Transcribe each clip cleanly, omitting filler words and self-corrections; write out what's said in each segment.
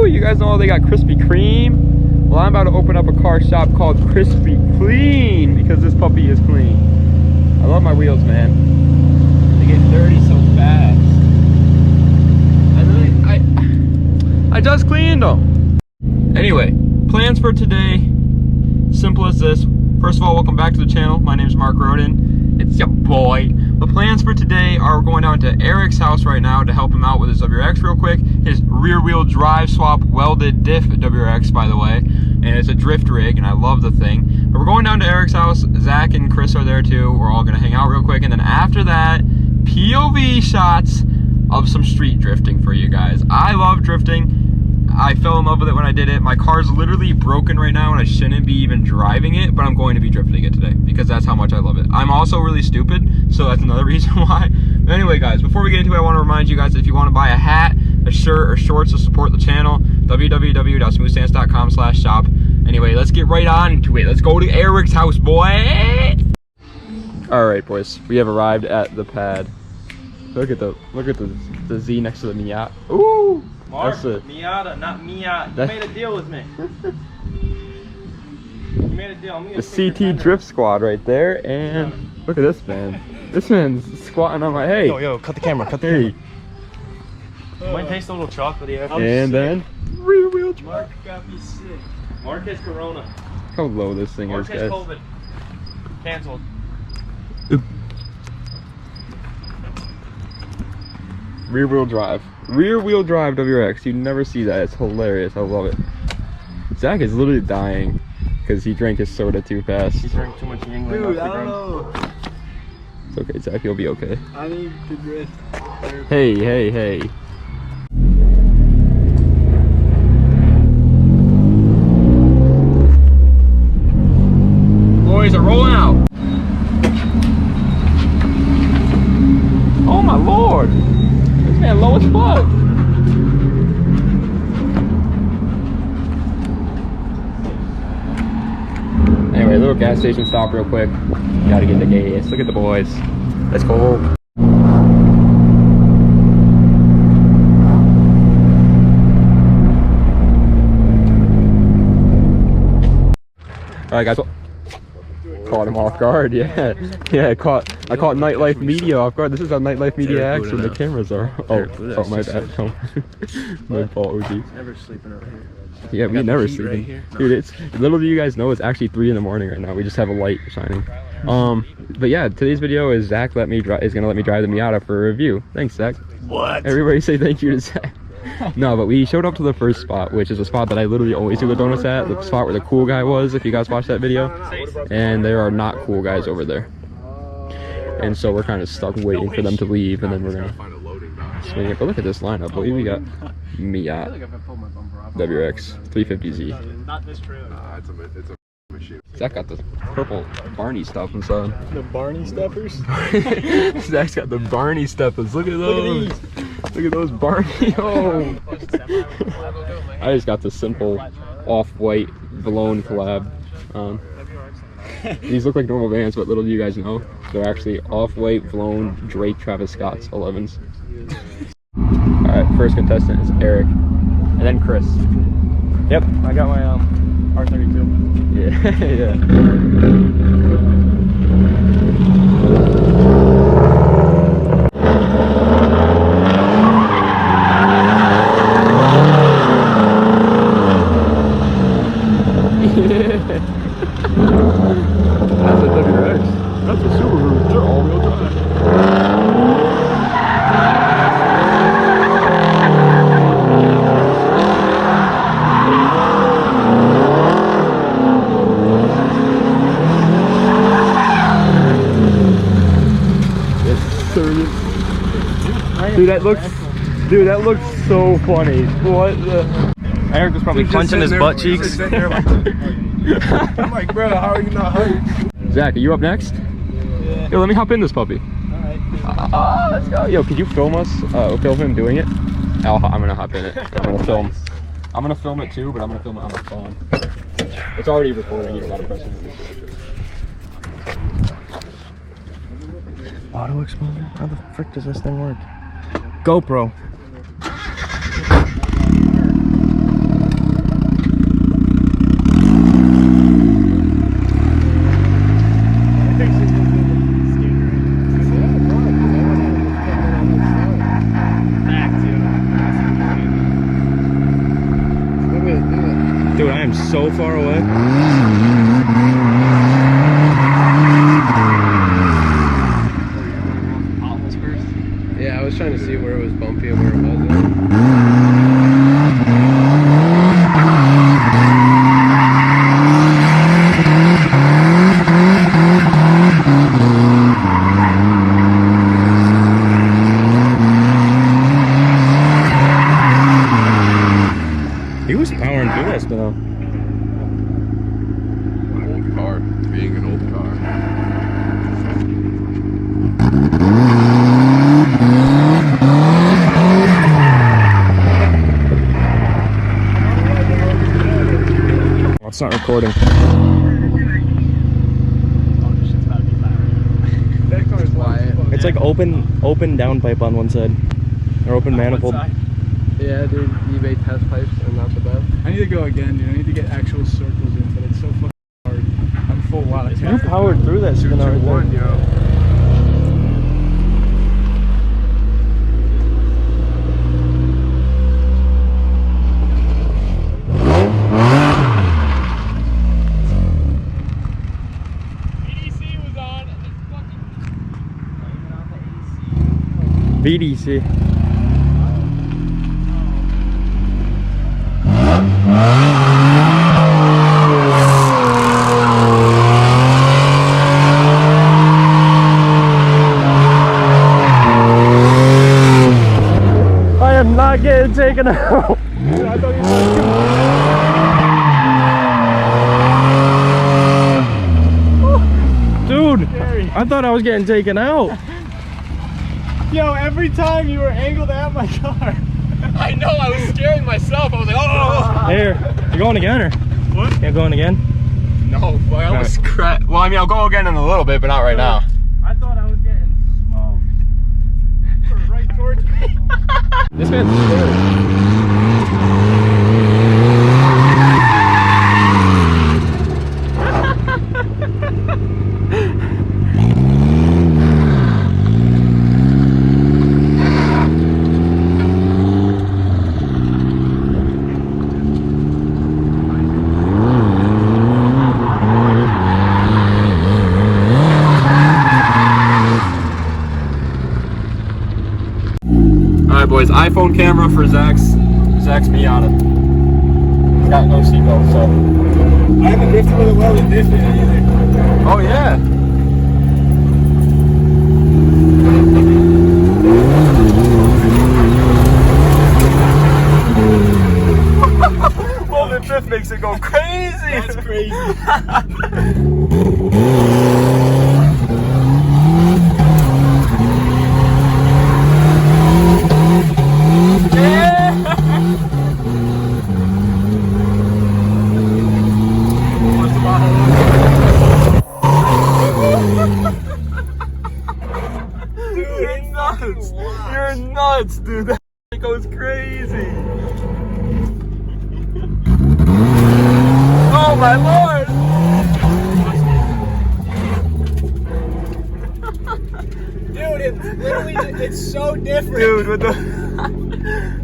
Woo! You guys know how they got Krispy Kreme? Well, I'm about to open up a car shop called Krispy Clean because this puppy is clean. I love my wheels, man. They get dirty so fast. I just cleaned them. Anyway, plans for today, simple as this. First of all, welcome back to the channel. My name is Mark Roden. It's your boy. The plans for today are going down to Eric's house right now to help him out with his WRX real quick. His rear wheel drive swap welded diff WRX, by the way. And it's a drift rig, and I love the thing. But we're going down to Eric's house. Zach and Chris are there too. We're all gonna hang out real quick. And then after that, POV shots of some street drifting for you guys. I love drifting. I fell in love with it when I did it. My car's literally broken right now and I shouldn't be even driving it, but I'm going to be drifting it today because that's how much I love it. I'm also really stupid, so that's another reason why. But anyway, guys, before we get into it, I want to remind you guys that if you want to buy a hat, a shirt, or shorts to support the channel, www.smoothstance.com/shop. Anyway, let's get right on to it. Let's go to Eric's house, boy. All right, boys, we have arrived at the pad. Look at the Z next to the Miata. Ooh. Mark, Miata, not Miata. You made a deal with me. You made a deal. The CT Drift Squad right there, and look at this man. This man's squatting on my hey. Yo, cut the camera. Cut the camera. Might taste a little chocolatey. And then rear wheel drive. Mark got me sick. Mark has corona. How low this thing Mark is, has guys. COVID. Canceled. Rear wheel drive. Rear wheel drive WRX. You never see that. It's hilarious. I love it. Zach is literally dying because he drank his soda too fast. He drank too much Yingling. Dude, I don't know. It's okay, Zach. You'll be okay. I need to drift. Hey, hey, hey. Boys are rolling out. Oh my lord. This man low as fuck. Anyway, little gas station stop real quick. Gotta get the gas. Look at the boys. Let's go. All right, guys. Caught him off guard. Yeah, yeah. I caught Nightlife Media off guard. This is how Nightlife Media acts when the cameras are. Oh, my bad. My fault, OG. Never sleeping over here. Yeah, we never sleep. Right, dude, it's little do you guys know it's actually 3 in the morning right now. We just have a light shining. But yeah, today's video is Zach is gonna let me drive the Miata for a review. Thanks, Zach. What? Everybody say thank you to Zach. No, but we showed up to the first spot, which is a spot that I literally always do the donuts at. The spot where the cool guy was, if you guys watched that video. And there are not cool guys over there. And so we're kind of stuck waiting for them to leave, and then we're gonna swing it. But look at this lineup, boy. We got Miata, WRX, 350Z. Not this trailer. It's a machine. Zach got the purple Barney stuff inside. The Barney steppers? Zach's got the Barney steppers. Look at those. Look at those Barney. Oh. I just got the simple off-white Valone collab. These look like normal Vans, but little do you guys know, they're actually off-white Valone Drake Travis Scott's 11s. Alright, first contestant is Eric. And then Chris. Yep, I got my R32. Yeah, yeah. That's a WRX. That's a Subaru. They're all-wheel drive. Dude, that looks so funny. What the? Eric was probably punching his butt cheeks. I'm like, bro, how are you not hurt? Zach, are you up next? Yeah. Yo, let me hop in this puppy. Alright. Let's go. Yo, could you film us? Film him doing it? I'm gonna hop in it. I'm gonna film it too, but I'm gonna film it on my phone. It's already recording. You don't gotta press it. Auto exposure? How the frick does this thing work? GoPro. so far away. Yeah, I was trying to see where it was bumpy and where it wasn't. He was powering through that snow. An old car, being an old car. Well, it's not recording. That car's quiet. It's like open downpipe on one side, or open manifold. Yeah, dude, eBay test pipes are not the best. I need to go again, dude. I need to get actual circles in, but it's so fucking hard. I'm full out of You powered through that snow right One, there. yo. VDC. I am not getting taken out. Dude, I thought I was getting taken out. Yo, every time you were angled at my car. I know, I was scaring myself. I was like, oh! Here, you going again or? What? You're going again? No, boy, I almost crashed. Well, I mean, I'll go again in a little bit, but not right now. I thought I was getting smoked. You were right towards me. This man's scary. Alright boys, iPhone camera for Zach's Miata. It's got no seatbelt, so. I haven't drifted with it well and drifted either. Oh yeah. Well, the drift makes it go crazy. That's crazy. You're nuts. You're nuts, dude. That goes crazy. Oh my lord. Dude, it's literally, it's so different. Dude, what the?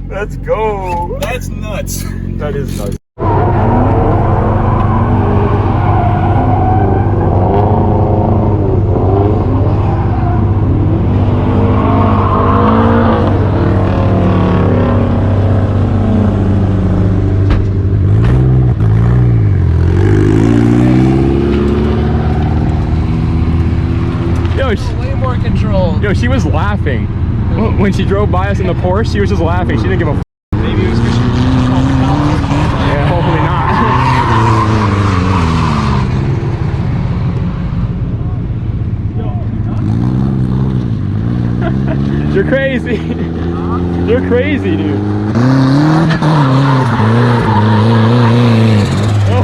Let's go. That's nuts. That is nuts. Way more control. Yo, she was laughing. When she drove by us in the Porsche, she was just laughing. She didn't give a f. Maybe it was because she called the cops. Yeah, hopefully not. You're crazy. You're crazy, dude. Oh.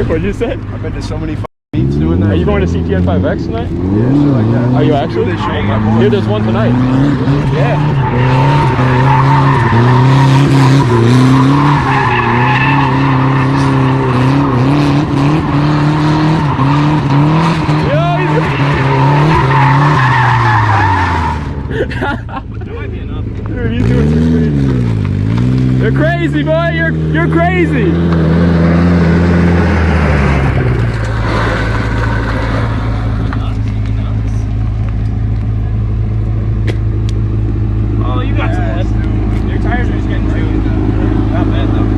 What'd you say? I've been to so many meets doing that. Are you going to CTN 5X tonight? Yeah, shit like that. Are you actually? They show my boy. Here, there's one tonight. Yeah. That might be enough. Dude, he's doing some crazy. You're crazy, boy. You're crazy. Oh, you got some less. Your tires are just getting tuned. Not bad though.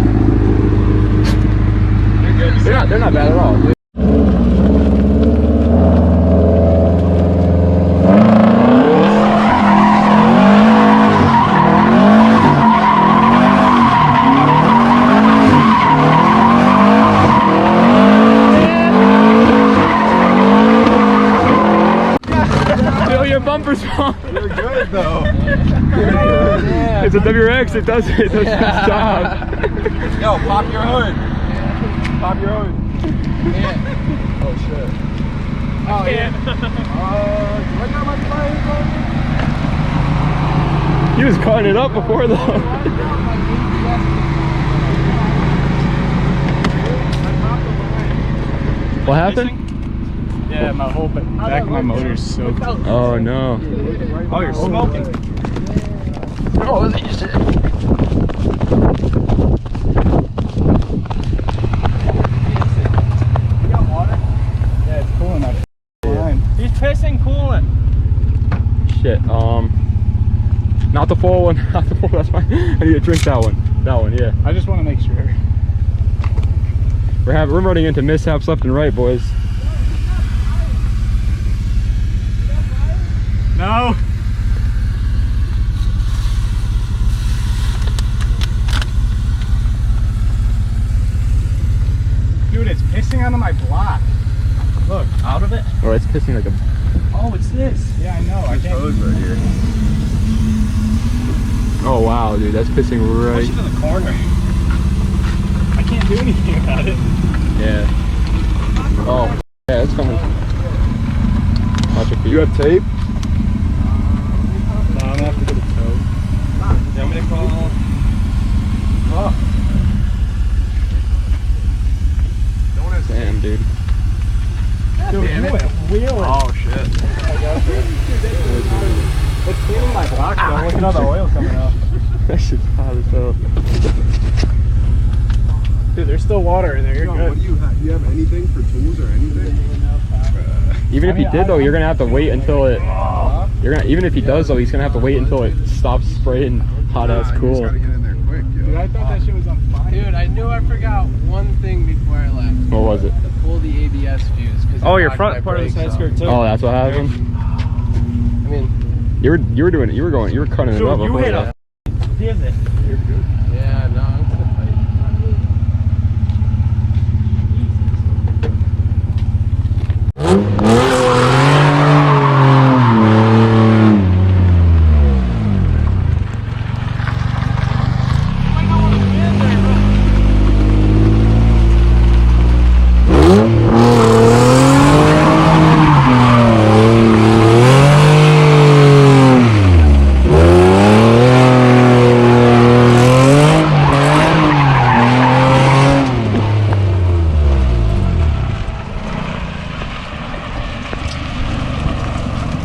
They're good. They're not bad at all, dude. Feel your bumpers wrong. You're good though. It's a WRX. It does its job. Yo, pop your hood. Pop your hood. Oh shit. Oh yeah. He was cutting it up before though. What happened? Yeah, my whole back of my motor's soaked. Oh no. Oh, you're smoking. Oh, they just Yeah, it's cool enough. He's pissing coolant. shit. Not the full one. Not the full. That's fine. I need to drink that one. That one, yeah. I just want to make sure. We're running into mishaps left and right, boys. No. Dude, it's pissing onto my block. Look, Out of it? Oh, it's pissing like a. Oh, it's this. yeah, I know. I can't. Hose right here. Oh wow, dude, that's pissing right. Push it in the corner. I can't do anything about it. Yeah. Oh, yeah, it's coming. Watch your feet. You have tape? No, I'm gonna have to get a tow. Yeah, I'm gonna call. Oh. Damn, dude. Dude, damn you it. went wheeling. Oh shit. It's cleaning my block though. Look at all the oil coming off. That shit's hot as hell. Dude, there's still water in there. You're good. What do you have? Do you have anything for tools or anything? Even if he did though, you're gonna have to wait until it. Even if he does though, he's gonna have to wait until it stops spraying hot ass You just cool. gotta get in there quick, yo. Dude, I thought that shit was on fire. Dude, I knew I forgot one thing before I left. What was it? To pull the ABS fuse. Oh, your front part of the side skirt too. Oh, that's what happened. I mean, You were doing it. You were cutting it up. You before hit that. a divot. yeah, no, I'm gonna fight.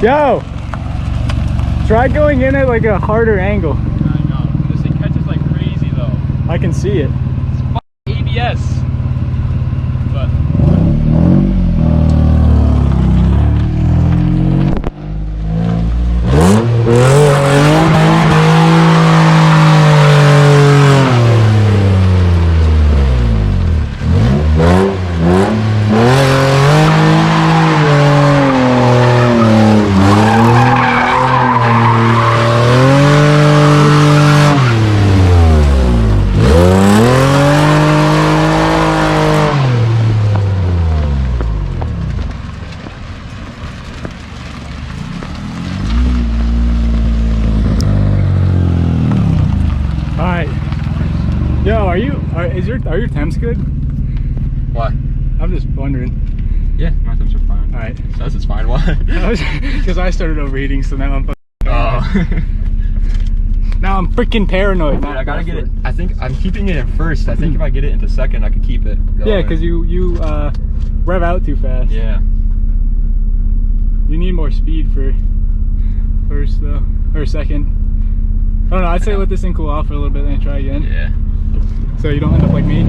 Yo! Try going in at like a harder angle. I know. This thing catches like crazy though. I can see it. ABS. But Alright. Yo, are your temps good? what? I'm just wondering. Yeah, my temps are fine. Alright. Says it's fine. Why? Because I started overheating, so now I'm fucking Oh. now I'm freaking paranoid. Dude, I gotta get it. I think I'm keeping it in first. I think if I get it into second, I could keep it going. Yeah, because you rev out too fast. Yeah. You need more speed for first though, or second. I don't know, I'd say let this thing cool off for a little bit and then try again. Yeah. So you don't end up like me.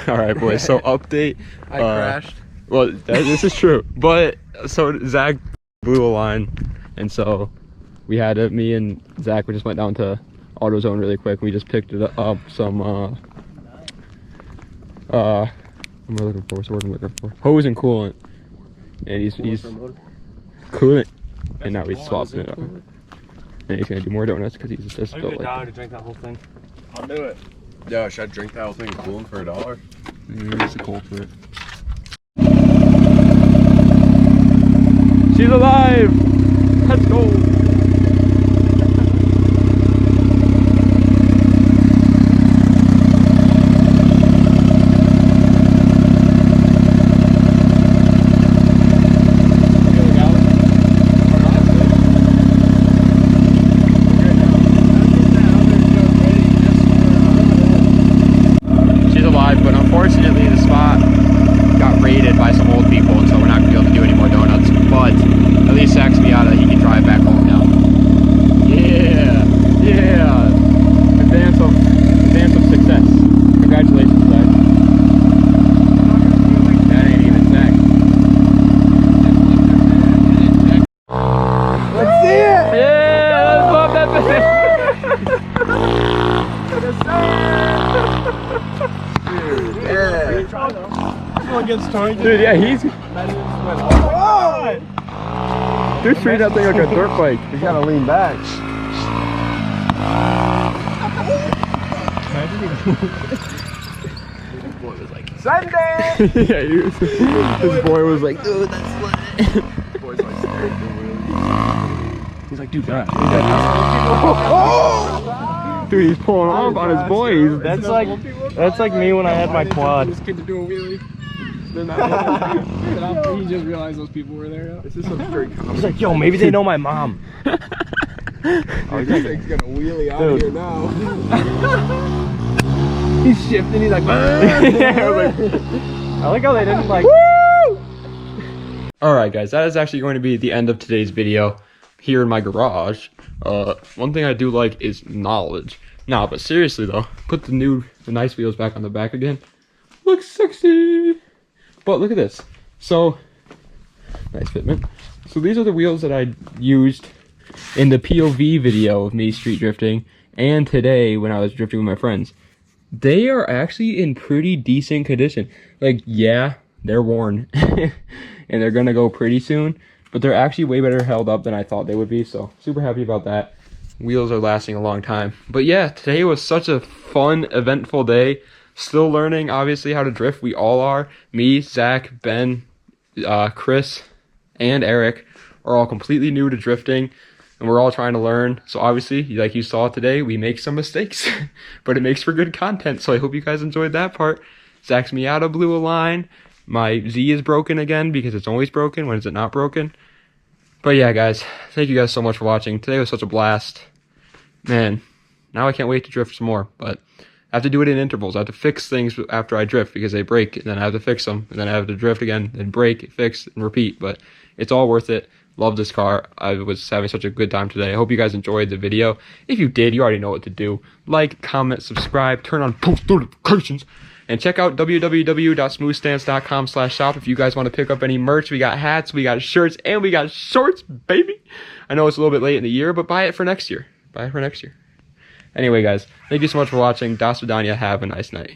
All right, boys. So update. I crashed. Well, this is true. But so Zach blew a line, and so we had to. Me and Zach, we just went down to AutoZone really quick. We just picked it up some. What am I looking for? What's the word I'm looking for? Hose and coolant. And he's coolant. And now he's swapping it up. And he's gonna do more donuts because he's just built like. to drink that whole thing. I'll do it. Yo, should I drink that whole thing of coolant for $1? It's a cold for it. She's alive! Let's go! Unfortunately, the spot got raided by some old people, and so we're not gonna be able to do any more donuts. But at least Zach's Miata, he can drive back home now. Yeah, yeah. Advance of success. Congratulations, Zach. That ain't even Zach. Let's see it! Yeah, let's pop that thing. Dude, yeah, he's. Dude's treating that thing like a dirt bike. You gotta lean back. Sunday! Yeah, this boy was like, dude, that's lit. Boy's like scared. He's like, dude, God. Dude, he's pulling off on his boys. That's like me when I had my quad. This kid to do a wheelie. He just realized those people were there. This is some straight He's like, yo, maybe they know my mom. Oh, this thing's gonna wheelie out Dude. here now. He's shifting, he's like, Yeah, I was like, I like how they didn't like. alright guys, that is actually going to be the end of today's video here in my garage. One thing I do like is knowledge. Nah, but seriously though, put the nice wheels back on the back again. Looks sexy! But look at this. So, nice fitment. So these are the wheels that I used in the POV video of me street drifting and today when I was drifting with my friends. They are actually in pretty decent condition. Like, yeah, they're worn and they're gonna go pretty soon, but they're actually way better held up than I thought they would be, so super happy about that. Wheels are lasting a long time. But yeah, today was such a fun, eventful day. Still learning, obviously, how to drift. We all are. Me, Zach, Ben, Chris, and Eric are all completely new to drifting, and we're all trying to learn. So obviously, like you saw today, we make some mistakes, but it makes for good content. So I hope you guys enjoyed that part. Zach's Miata blew a line. My Z is broken again because it's always broken. When is it not broken? But yeah, guys, thank you guys so much for watching. Today was such a blast. Man, now I can't wait to drift some more, but I have to do it in intervals. I have to fix things after I drift because they break, and then I have to fix them, and then I have to drift again, then break, fix, and repeat. But it's all worth it. Love this car. I was having such a good time today. I hope you guys enjoyed the video. If you did, you already know what to do. Like, comment, subscribe, turn on post notifications, and check out www.smoothstance.com/shop if you guys want to pick up any merch. We got hats, we got shirts, and we got shorts, baby. I know it's a little bit late in the year, but buy it for next year. Buy it for next year. Anyway, guys, thank you so much for watching. Das Vidania. Have a nice night.